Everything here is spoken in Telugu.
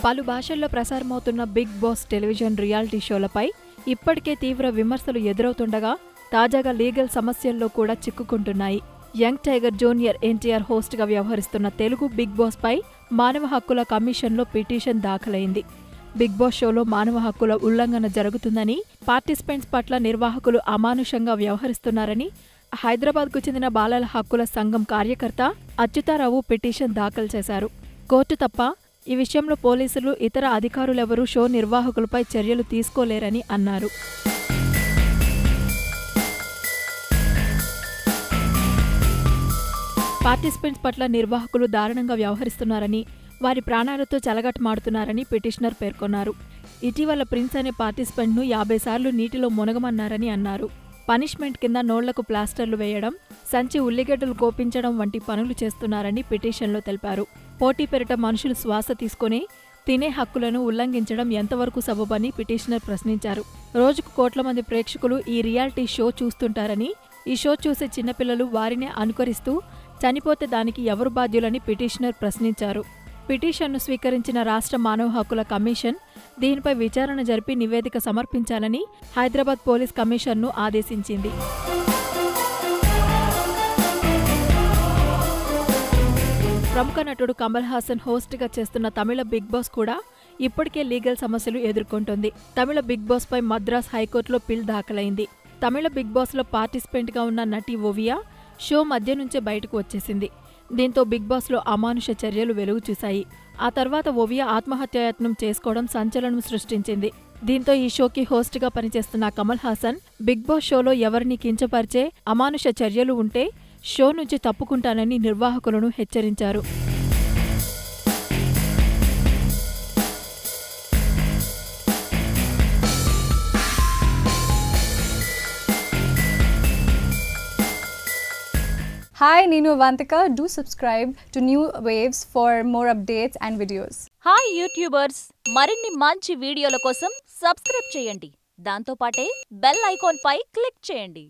పలు భాషల్లో ప్రసారమవుతున్న బిగ్ బాస్ టెలివిజన్ రియాలిటీ షోలపై ఇప్పటికే తీవ్ర విమర్శలు ఎదురవుతుండగా తాజాగా లీగల్ సమస్యల్లో కూడా చిక్కుకుంటున్నాయి. యంగ్ టైగర్ జూనియర్ ఎన్టీఆర్ హోస్ట్గా వ్యవహరిస్తున్న తెలుగు బిగ్ బాస్ పై మానవ హక్కుల కమిషన్లో పిటిషన్ దాఖలైంది. బిగ్ బాస్ షోలో మానవ హక్కుల ఉల్లంఘన జరుగుతుందని, పార్టిసిపెంట్స్ పట్ల నిర్వాహకులు అమానుషంగా వ్యవహరిస్తున్నారని హైదరాబాద్కు చెందిన బాలల హక్కుల సంఘం కార్యకర్త అచ్యుతారావు పిటిషన్ దాఖలు చేశారు. కోర్టు తప్ప ఈ విషయంలో పోలీసులు, ఇతర అధికారులెవరూ షో నిర్వాహకులపై చర్యలు తీసుకోలేరని అన్నారు. పార్టిసిపెంట్స్ పట్ల నిర్వాహకులు దారుణంగా వ్యవహరిస్తున్నారని, వారి ప్రాణాలతో చెలగాటమాడుతున్నారని పిటిషనర్ పేర్కొన్నారు. ఇటీవల ప్రిన్స్ అనే పార్టిసిపెంట్ను 50 సార్లు నీటిలో మునగమన్నారని అన్నారు. పనిష్మెంట్ కింద నోళ్లకు ప్లాస్టర్లు వేయడం, సంచి ఉల్లిగడ్డలు కోపించడం వంటి పనులు చేస్తున్నారని పిటిషన్లో తెలిపారు. పోటీ పేరిట మనుషులు శ్వాస తీసుకుని తినే హక్కులను ఉల్లంఘించడం ఎంతవరకు సబబని పిటిషనర్ ప్రశ్నించారు. రోజుకు కోట్ల మంది ప్రేక్షకులు ఈ రియాలిటీ షో చూస్తుంటారని, ఈ షో చూసే చిన్నపిల్లలు వారినే అనుకరిస్తూ చనిపోతే దానికి ఎవరు బాధ్యులని పిటిషనర్ ప్రశ్నించారు. పిటిషన్ను స్వీకరించిన రాష్ట్ర మానవ హక్కుల కమిషన్ దీనిపై విచారణ జరిపి నివేదిక సమర్పించాలని హైదరాబాద్ పోలీస్ కమిషన్ను ఆదేశించింది. ప్రముఖ నటుడు కమల్ హాసన్ హోస్ట్గా చేస్తున్న తమిళ బిగ్ బాస్ కూడా ఇప్పటికే లీగల్ సమస్యలు ఎదుర్కొంటోంది. తమిళ బిగ్ బాస్ పై మద్రాస్ హైకోర్టులో పిల్ దాఖలైంది. తమిళ బిగ్ బాస్లో పార్టిసిపెంట్గా ఉన్న నటి ఓవియా షో మధ్య నుంచే బయటకు వచ్చేసింది. దీంతో బిగ్ బాస్లో అమానుష చర్యలు వెలుగు చూశాయి. ఆ తర్వాత ఓవియా ఆత్మహత్యాయత్నం చేసుకోవడం సంచలనం సృష్టించింది. దీంతో ఈ షోకి హోస్ట్గా పనిచేస్తున్న కమల్ హాసన్ బిగ్ బాస్ షోలో ఎవరిని కించపరిచే అమానుష చర్యలు ఉంటే షో నుంచి తప్పుకుంటానని నిర్వాహకులను హెచ్చరించారు. Hi, Ninu Avantika. Do subscribe to New Waves for more updates and videos. Hi YouTubers, మరిన్ని మంచి వీడియోల కోసం సబ్స్క్రైబ్ చేయండి. దాంతోపాటే బెల్ ఐకాన్ పై క్లిక్ చేయండి.